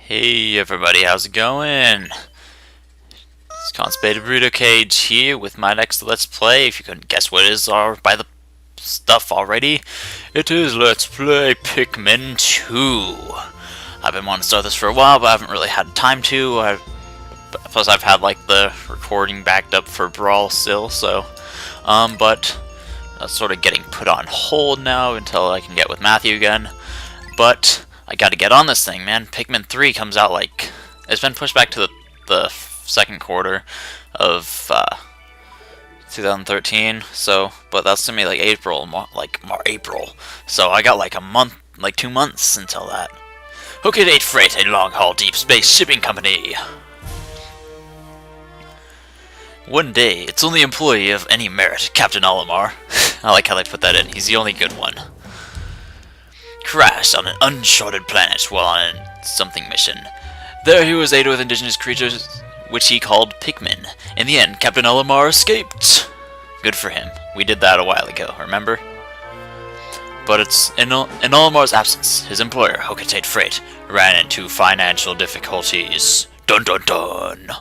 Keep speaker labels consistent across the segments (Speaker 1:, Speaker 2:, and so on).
Speaker 1: Hey everybody, how's it going? It's Constipated Burrito Cage here with my next Let's Play. If you couldn't guess what it is by the stuff already, it is Let's Play Pikmin 2. I've been wanting to start this for a while, but I haven't really had time to. Plus I've had like the recording backed up for Brawl still, so but that's sort of getting put on hold now until I can get with Matthew again. But I gotta get on this thing, man. Pikmin 3 comes out like... It's been pushed back to the second quarter of 2013, so... But that's gonna be like April. So I got like a month, like 2 months until that. Hocatate Freight, a long-haul deep space shipping company. One day, its only employee of any merit, Captain Olimar. I like how they put that in. He's the only good one. Crashed on an uncharted planet while on a something mission. There he was aided with indigenous creatures, which he called Pikmin. In the end, Captain Olimar escaped. Good for him. We did that a while ago, remember? But it's in Olimar's absence, his employer, Hocatate Freight, ran into financial difficulties. Dun dun dun!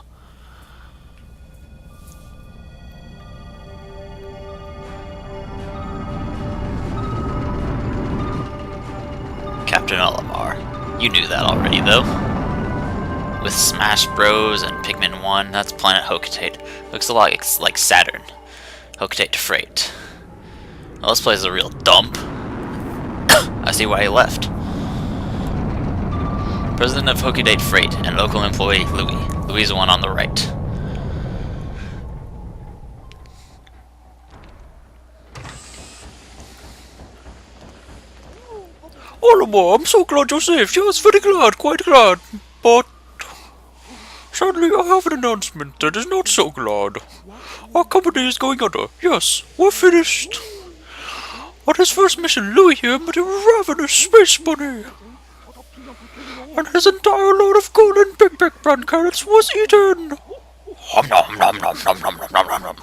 Speaker 1: Captain Olimar. You knew that already, though. With Smash Bros. And Pikmin 1, that's Planet Hocatate. Looks a lot like Saturn. Hocatate Freight. Well, this place is a real dump. I see why he left. President of Hocatate Freight and local employee Louis. Louis is the one on the right.
Speaker 2: Olimar, I'm so glad you're safe. Yes, very glad, quite glad. But sadly, I have an announcement that is not so glad. Our company is going under. Yes, we're finished. On his first mission, Louis here met a ravenous space bunny. And his entire load of golden Big Big brand carrots was eaten. Hum nom nom nom nom nom nom nom nom.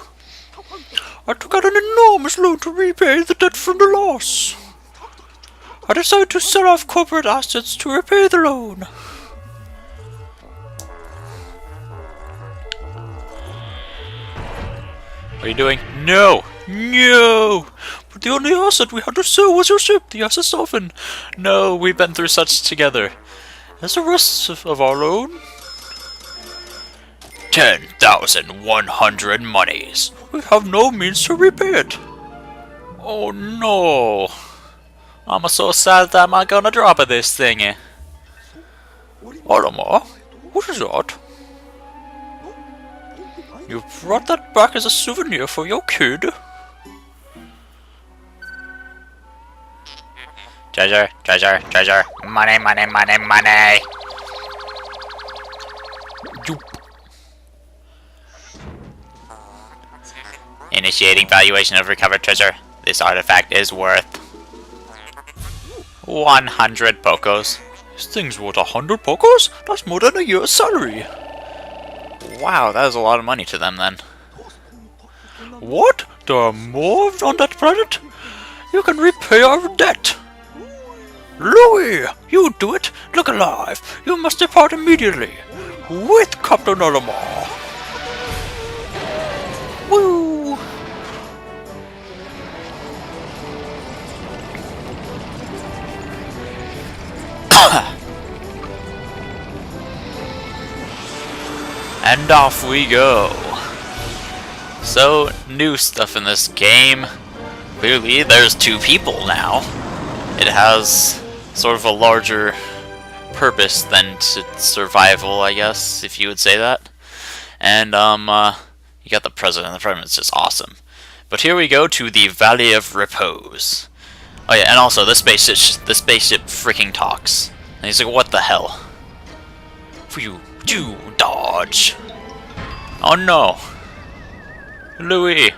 Speaker 2: I took out an enormous loan to repay the debt from the loss. I decided to sell off corporate assets to repay the loan.
Speaker 1: What are you doing?
Speaker 2: No! No! But the only asset we had to sell was your ship, the SS Dolphin.
Speaker 1: No, we've been through such together.
Speaker 2: As the rest of our loan,
Speaker 1: 10,100 monies.
Speaker 2: we have no means to repay it.
Speaker 1: Oh no. I'm so sad that I'm gonna drop of this thingy.
Speaker 2: Olimar, what is that? You brought that back as a souvenir for your kid?
Speaker 1: Treasure, treasure, treasure. Money, money, money, money.
Speaker 2: You...
Speaker 1: Initiating valuation of recovered treasure. This artifact is worth 100 Pokos.
Speaker 2: This thing's worth 100 Pokos? That's more than a year's salary.
Speaker 1: Wow, that is a lot of money to them then.
Speaker 2: What? There are more on that planet? You can repay our debt. Louis, you do it. Look alive. You must depart immediately. With Captain Olimar. Woo!
Speaker 1: And off we go. So, new stuff in this game. Clearly, there's 2 people now. It has sort of a larger purpose than survival, I guess, if you would say that. And, you got the president. The president's just awesome. But here we go to the Valley of Repose. Oh yeah, and also, the spaceship freaking talks. And he's like, what the hell? For you. You dodge. Oh no. Louis.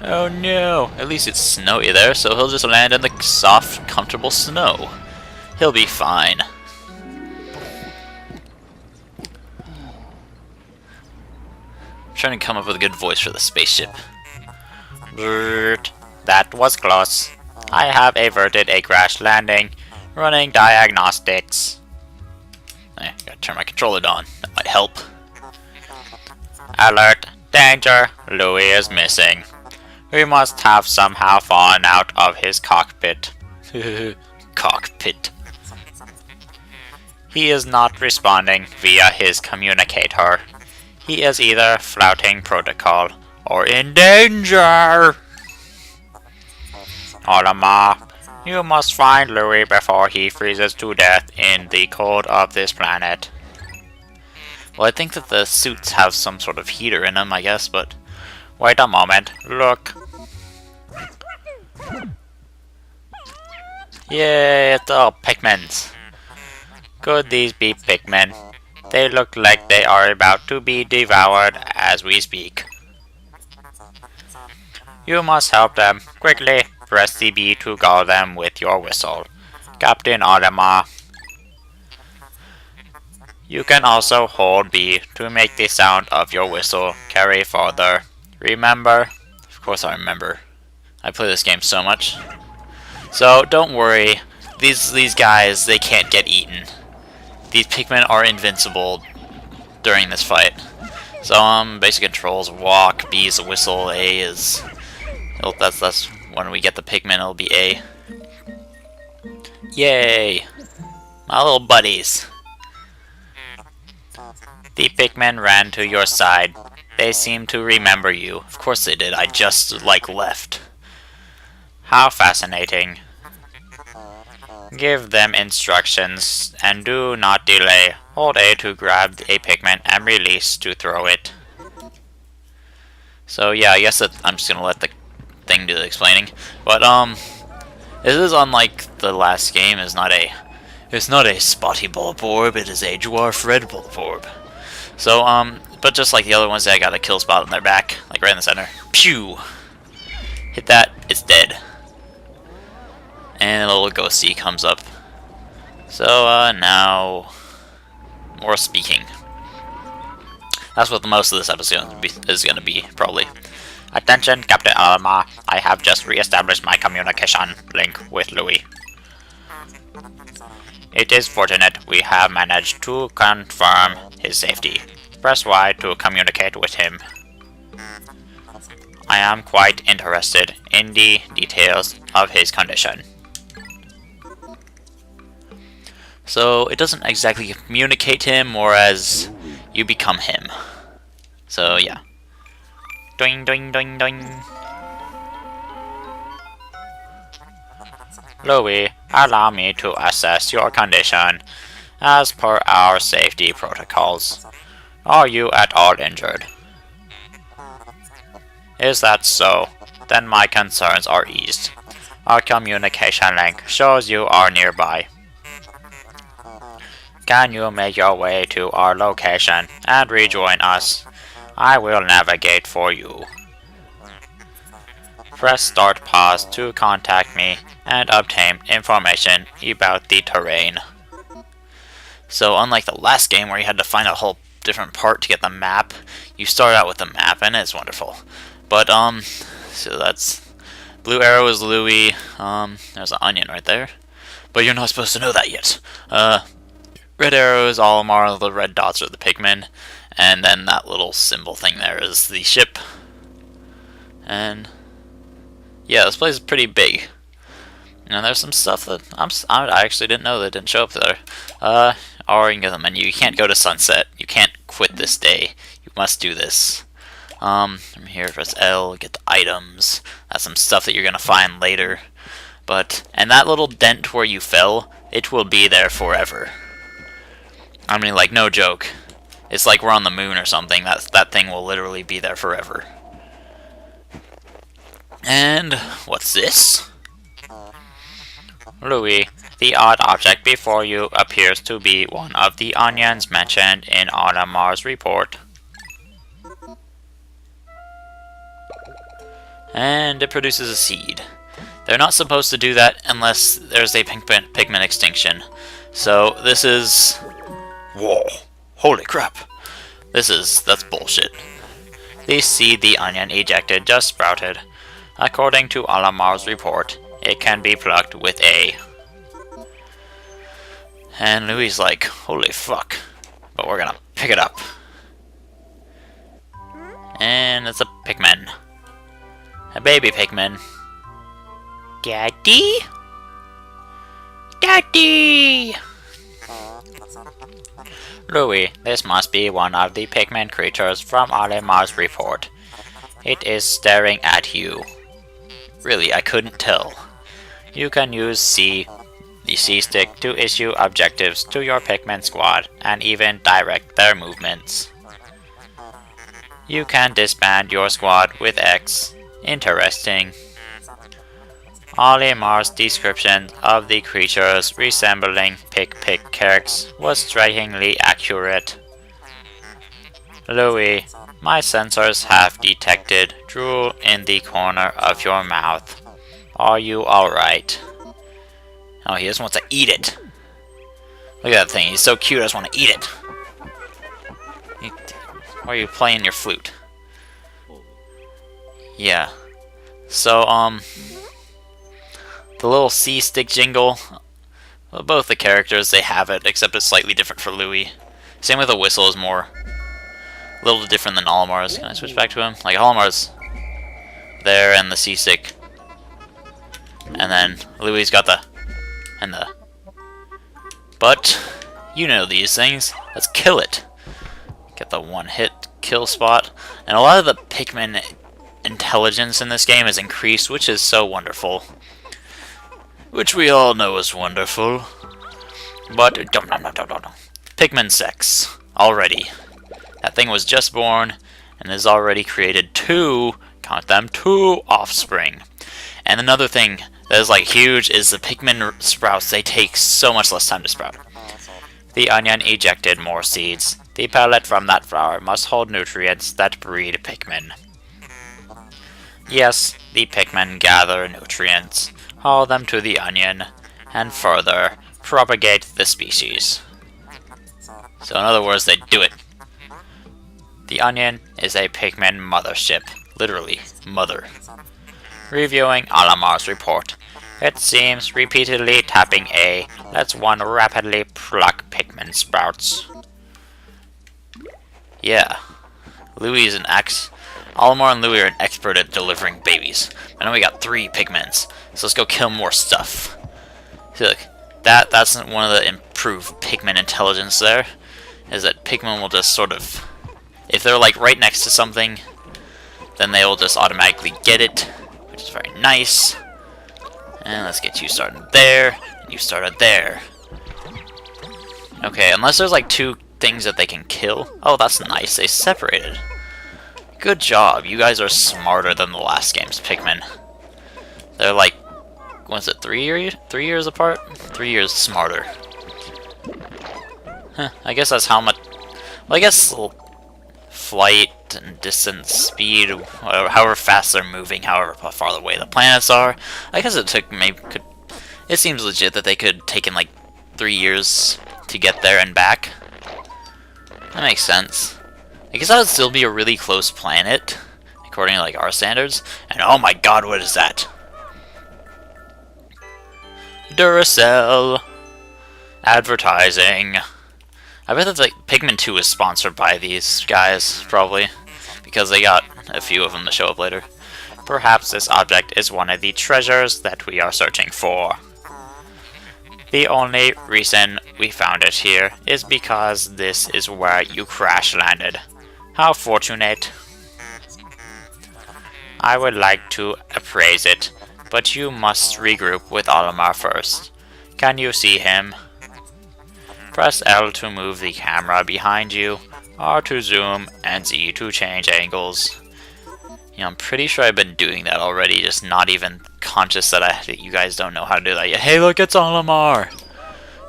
Speaker 1: Oh no. At least it's snowy there, so he'll just land in the soft, comfortable snow. He'll be fine. I'm trying to come up with a good voice for the spaceship. Brrrt. That was close. I have averted a crash landing. Running diagnostics. Gotta turn my controller on. That might help. Alert! Danger! Louis is missing. We must have somehow fallen out of his cockpit. Cockpit. He is not responding via his communicator. He is either flouting protocol or in danger. Olimar, you must find Louis before he freezes to death in the cold of this planet. Well, I think that the suits have some sort of heater in them, I guess, but... Wait a moment. Look. Yay, it's all Pikmins. Could these be Pikmin? They look like they are about to be devoured as we speak. You must help them. Quickly, press the B to gull them with your whistle. Captain Olimar. You can also hold B to make the sound of your whistle carry farther. Remember? Of course I remember. I play this game so much. So, don't worry. These guys, they can't get eaten. These Pikmin are invincible during this fight. So, basic controls, walk, B is a whistle, A is... Oh, that's when we get the Pikmin, it'll be A. Yay! My little buddies. The Pikmin ran to your side. They seem to remember you. Of course they did, I just, left. How fascinating. Give them instructions, and do not delay. Hold A to grab a Pikmin, and release to throw it. So yeah, I guess that I'm just gonna let the thing do the explaining. But, this is unlike the last game, it's not a spotty bullet orb, it is a dwarf red bullet orb. So, but just like the other ones, I got a kill spot on their back, like right in the center. Pew! Hit that, it's dead. And a little ghosty comes up. So, now... more speaking. That's what the most of this episode is gonna be, probably. Attention, Captain Olimar. I have just re-established my communication link with Louis. It is fortunate we have managed to confirm his safety. Press Y to communicate with him. I am quite interested in the details of his condition. So it doesn't exactly communicate him, more as you become him. So yeah. Doing, doing, doing, doing. Louis, allow me to assess your condition as per our safety protocols. Are you at all injured? Is that so? Then my concerns are eased. Our communication link shows you are nearby. Can you make your way to our location and rejoin us? I will navigate for you. Press start pause to contact me and obtain information about the terrain. So unlike the last game where you had to find a whole different part to get the map, you start out with the map and it's wonderful. But so that's blue arrow is Louis. There's an onion right there, but you're not supposed to know that yet. Red arrow is Olimar, the red dots are the Pikmin, and then that little symbol thing there is the ship. And yeah, this place is pretty big. And there's some stuff that I actually didn't know that didn't show up there. Or you can go to the menu. You can't go to sunset. You can't quit this day. You must do this. From here, press L, get the items. That's some stuff that you're gonna find later. And that little dent where you fell, it will be there forever. I mean, like, no joke. It's like we're on the moon or something. That thing will literally be there forever. And what's this? Louis, the odd object before you appears to be one of the onions mentioned in Olimar's report. And it produces a seed. They're not supposed to do that unless there's a Pikmin extinction. So this is... Whoa! Holy crap! That's bullshit. The seed the onion ejected just sprouted. According to Olimar's report, it can be plucked with A. And Louie's like, holy fuck. But we're gonna pick it up. And it's a Pikmin. A baby Pikmin. Daddy? Daddy! Louie, this must be one of the Pikmin creatures from Olimar's report. It is staring at you. Really, I couldn't tell. You can use the C stick to issue objectives to your Pikmin squad and even direct their movements. You can disband your squad with X. Interesting. Olimar's description of the creatures resembling Pikmin was strikingly accurate. Louie, my sensors have detected drool in the corner of your mouth. Are you alright? Oh, he just wants to eat it. Look at that thing, he's so cute, I just want to eat it. Why are you playing your flute? Yeah. So, the little C-stick jingle, well, both the characters, they have it, except it's slightly different for Louie. Same with the whistle is more, a little different than Olimar's. Can I switch back to him? Like, Olimar's there, and the C-stick. And then Louie's got the, and the. But, you know these things. Let's kill it. Get the one-hit kill spot. And a lot of the Pikmin intelligence in this game is increased, which is so wonderful. Which we all know is wonderful. But, Pikmin sex. Already. That thing was just born, and has already created two, count them, two offspring. And another thing that is like huge is the Pikmin sprouts. They take so much less time to sprout. The onion ejected more seeds. The pellet from that flower must hold nutrients that breed Pikmin. Yes, the Pikmin gather nutrients, haul them to the onion, and further propagate the species. So in other words, they do it. The onion is a Pikmin mothership. Literally, mother. Reviewing Olimar's report. It seems repeatedly tapping A lets one rapidly pluck Pikmin sprouts. Yeah. Louie's an Olimar and Louie are an expert at delivering babies. I know we got 3 Pikmins, so let's go kill more stuff. See, look, that's one of the improved Pikmin intelligence there, is that Pikmin will just sort of, if they're like right next to something, then they will just automatically get it, which is very nice. And let's get you started there, and you started there. Okay, unless there's like 2 things that they can kill. Oh, that's nice, they separated. Good job, you guys are smarter than the last game's Pikmin. They're like, what's it, 3 years apart? 3 years smarter. Huh, I guess that's how much, well, I guess flight and distance, speed, however fast they're moving, however far away the planets are. I guess it took it seems legit that they could have taken like 3 years to get there and back. That makes sense. I guess that would still be a really close planet, according to like our standards. And oh my god, what is that? Duracell advertising. I bet that's like Pikmin 2 is sponsored by these guys, probably, because they got a few of them to show up later. Perhaps this object is one of the treasures that we are searching for. The only reason we found it here is because this is where you crash landed. How fortunate. I would like to appraise it, but you must regroup with Olimar first. Can you see him? Press L to move the camera behind you, R to zoom, and Z to change angles. You know, I'm pretty sure I've been doing that already, just not even conscious that you guys don't know how to do that yet. Hey, look, it's Olimar!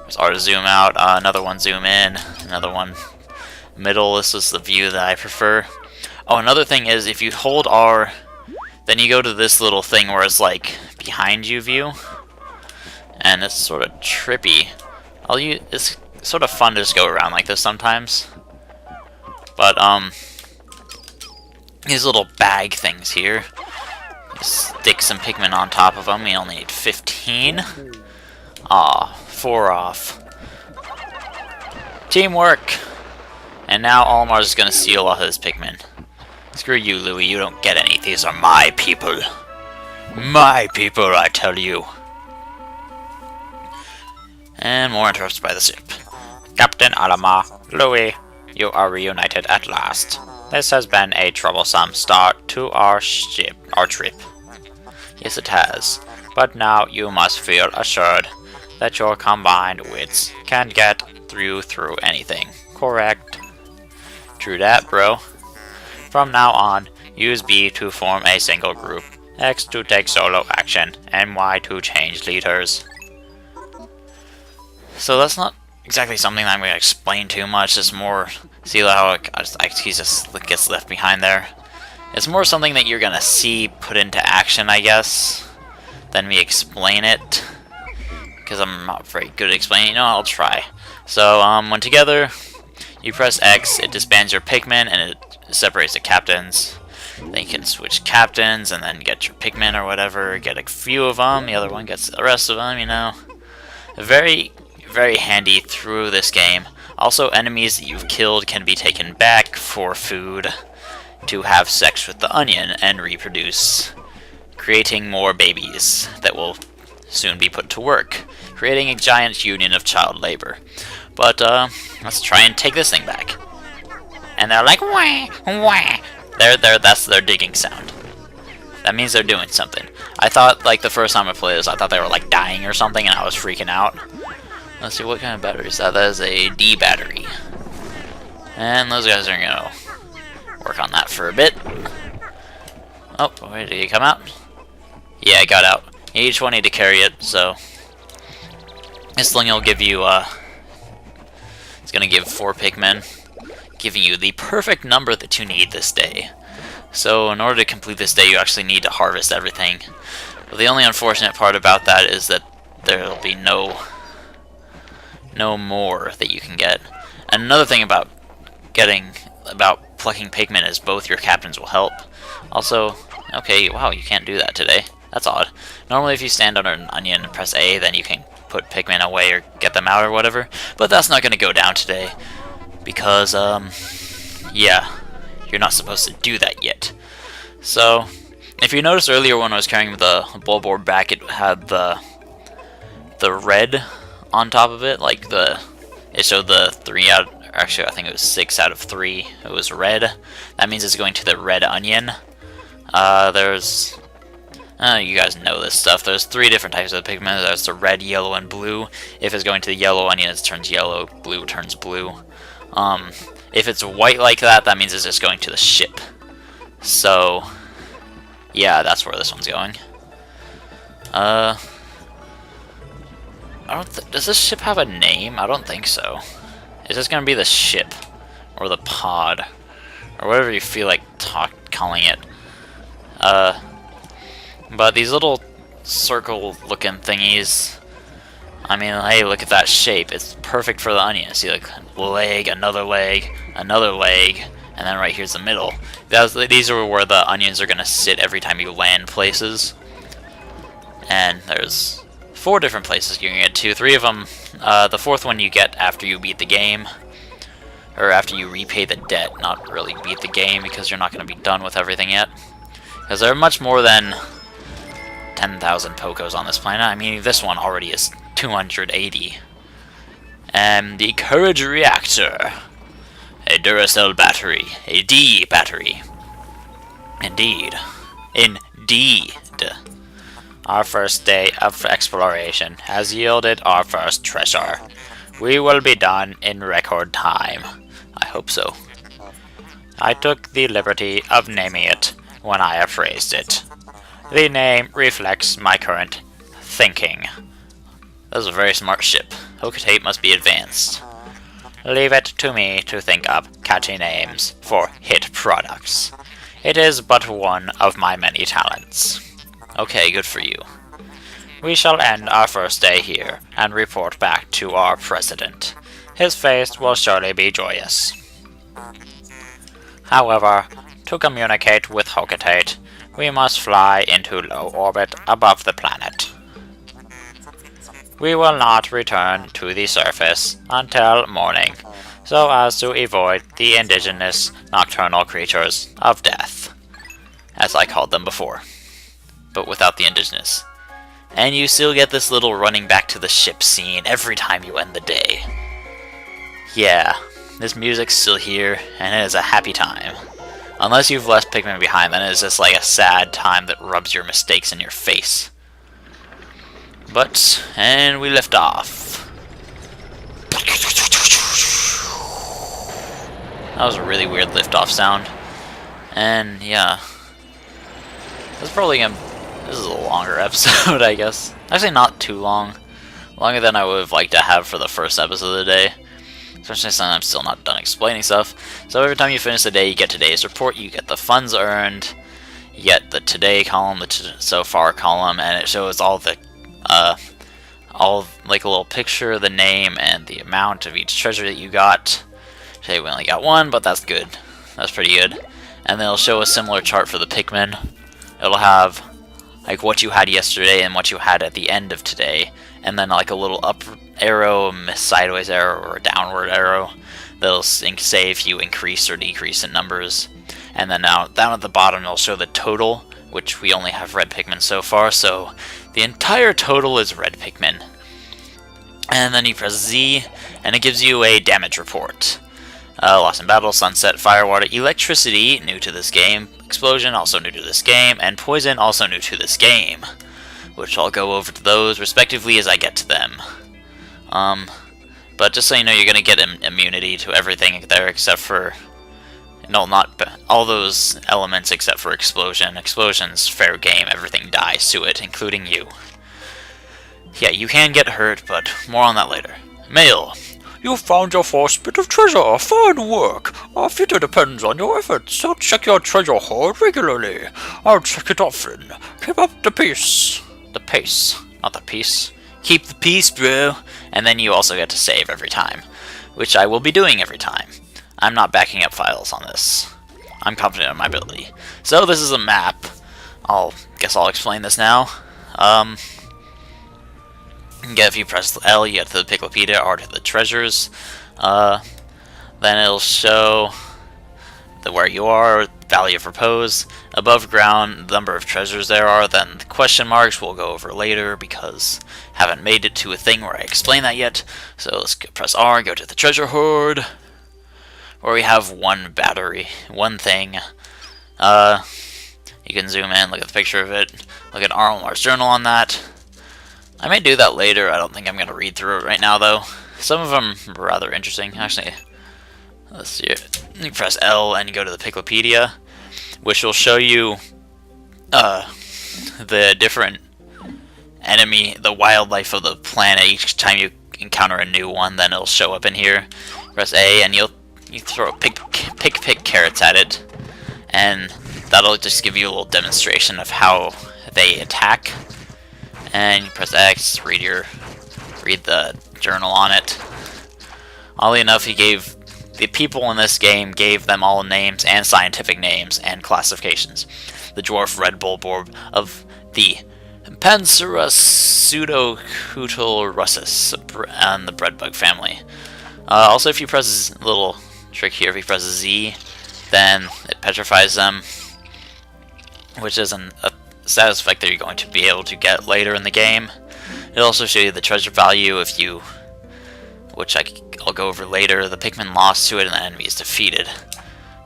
Speaker 1: There's R to zoom out, another one zoom in, another one middle. This is the view that I prefer. Oh, another thing is, if you hold R, then you go to this little thing where it's like behind you view, and it's sort of trippy. It's sort of fun to just go around like this sometimes. But these little bag things here, stick some Pikmin on top of them. We only need 15. Aw, 4 off. Teamwork! And now Olimar is going to steal all his Pikmin. Screw you, Louie, you don't get any. These are my people. My people, I tell you. And more interrupts by the ship. Captain Olimar, Louie, you are reunited at last. This has been a troublesome start to our trip. Yes, it has. But now you must feel assured that your combined wits can get through anything. Correct? True that, bro. From now on, use B to form a single group, X to take solo action, and Y to change leaders. So that's not exactly something that I'm going to explain too much. It's more, see how he just gets left behind there. It's more something that you're going to see put into action, I guess, than me explain it. Because I'm not very good at explaining. You know, I'll try. So, when together, you press X, it disbands your Pikmin, and it separates the captains. Then you can switch captains, and then get your Pikmin or whatever. Get a few of them, the other one gets the rest of them, you know. Very, very handy through this game. Also, enemies that you've killed can be taken back for food to have sex with the onion and reproduce, creating more babies that will soon be put to work, creating a giant union of child labor. But, let's try and take this thing back. And they're like, wah, wah. That's their digging sound. That means they're doing something. I thought, like, the first time I played this, I thought they were, like, dying or something, and I was freaking out. Let's see, what kind of battery is that? That is a D battery. And those guys are gonna work on that for a bit. Oh, wait, did he come out? Yeah, I got out. You each one need to carry it, so this thing will give you, it's gonna give 4 Pikmin, giving you the perfect number that you need this day. So in order to complete this day, you actually need to harvest everything. But the only unfortunate part about that is that there'll be no more that you can get. And another thing about plucking Pikmin is both your captains will help. Also, okay, wow, you can't do that today. That's odd. Normally if you stand under an onion and press A, then you can put Pikmin away or get them out or whatever. But that's not going to go down today. Because, yeah, you're not supposed to do that yet. So, if you noticed earlier when I was carrying the Bulbor back, it had the red on top of it. Like, it showed the 3 out, actually I think it was 6 out of 3. It was red. That means it's going to the red onion. There's... you guys know this stuff. There's 3 different types of Pikmin. There's the red, yellow, and blue. If it's going to the yellow onion, it turns yellow. Blue turns blue. If it's white like that, that means it's just going to the ship. So, yeah, that's where this one's going. Does this ship have a name? I don't think so. Is this going to be the ship? Or the pod? Or whatever you feel like calling it. But these little circle-looking thingies, I mean, hey, look at that shape. It's perfect for the onion. See, like, leg, another leg, another leg, and then right here's the middle. These are where the onions are going to sit every time you land places. And there's 4 different places you can get to. 3 of them, the 4th one you get after you beat the game. Or after you repay the debt, not really beat the game, because you're not going to be done with everything yet. Because there are much more than 10,000 Pokos on this planet. I mean, this one already is 280. And the Courage Reactor. A Duracell battery. A D battery. Indeed. Indeed. Our first day of exploration has yielded our first treasure. We will be done in record time. I hope so. I took the liberty of naming it when I appraised it. The name reflects my current thinking. That was a very smart ship. Hocatate must be advanced. Leave it to me to think up catchy names for hit products. It is but one of my many talents. Okay, good for you. We shall end our first day here and report back to our president. His face will surely be joyous. However, to communicate with Hocatate, we must fly into low orbit above the planet. We will not return to the surface until morning, so as to avoid the indigenous nocturnal creatures of death, as I called them before, but without the indigenous. And you still get this little running back to the ship scene every time you end the day. Yeah, this music's still here, and it is a happy time. Unless you've left Pikmin behind, then it is just like a sad time that rubs your mistakes in your face. But, and we lift off. That was a really weird liftoff sound. And, yeah. This is a longer episode, I guess. Actually, not too long. Longer than I would have liked to have for the first episode of the day. Especially since I'm still not done explaining stuff. So every time you finish the day, you get today's report, you get the funds earned, you get the today column, the so far column, and it shows all the, like a little picture, the name, and the amount of each treasure that you got. Today we only got one, but that's good. That's pretty good. And then it'll show a similar chart for the Pikmin. It'll have, like, what you had yesterday and what you had at the end of today. And then like a little up arrow, a sideways arrow, or a downward arrow that'll say if you increase or decrease in numbers. And then now down at the bottom it'll show the total, which we only have red Pikmin so far, so the entire total is red Pikmin. And then you press Z, and it gives you a damage report. Lost in battle, sunset, firewater, electricity, new to this game, explosion, also new to this game, and poison, also new to this game. Which I'll go over to those respectively as I get to them. But just so you know, you're going to get immunity to everything there except for... No, not all those elements except for explosion. Explosion's fair game, everything dies to it, including you. Yeah, you can get hurt, but more on that later. Mail.
Speaker 2: You found your first bit of treasure. Fine work. Our future depends on your efforts, so check your treasure hoard regularly. I'll check it often. Keep up the peace.
Speaker 1: The pace, not the peace. Keep the peace, bro. And then you also get to save every time, which I will be doing every time. I'm not backing up files on this. I'm confident in my ability. So this is a map. Guess I'll explain this now. If you press L, you get to the Piklopedia or to the treasures. Then it'll show where you are, Valley of Repose, above ground, the number of treasures there are, then the question marks we'll go over later because I haven't made it to a thing where I explain that yet. So let's press R, go to the treasure hoard, where we have one battery, one thing. You can zoom in, look at the picture of it, look at Arnold's journal on that. I may do that later, I don't think I'm going to read through it right now though. Some of them are rather interesting, actually. Let's see it. You press L and you go to the Piklopedia, which will show you the different enemy, the wildlife of the planet. Each time you encounter a new one, then it'll show up in here. Press A and you throw pick carrots at it, and that'll just give you a little demonstration of how they attack. And you press X, read the journal on it. Oddly enough, the people in this game gave them all names and scientific names and classifications. The dwarf red bulborb of the Pansera pseudocutalrussus and the breadbug family. Also, if you press a little trick here, if you press Z, then it petrifies them, which is a status effect that you're going to be able to get later in the game. It'll also show you the treasure value if you, which I'll go over later. The Pikmin lost to it and the enemy is defeated.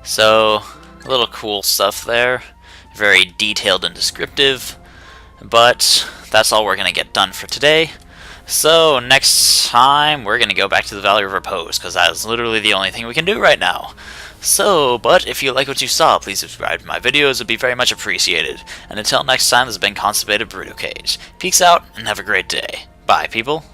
Speaker 1: So, a little cool stuff there. Very detailed and descriptive. But that's all we're going to get done for today. So, next time we're going to go back to the Valley of Repose, because that is literally the only thing we can do right now. So, but if you like what you saw, please subscribe to my videos, it would be very much appreciated. And until next time, this has been Constipated Burrito Cage. Peace out, and have a great day. Bye, people.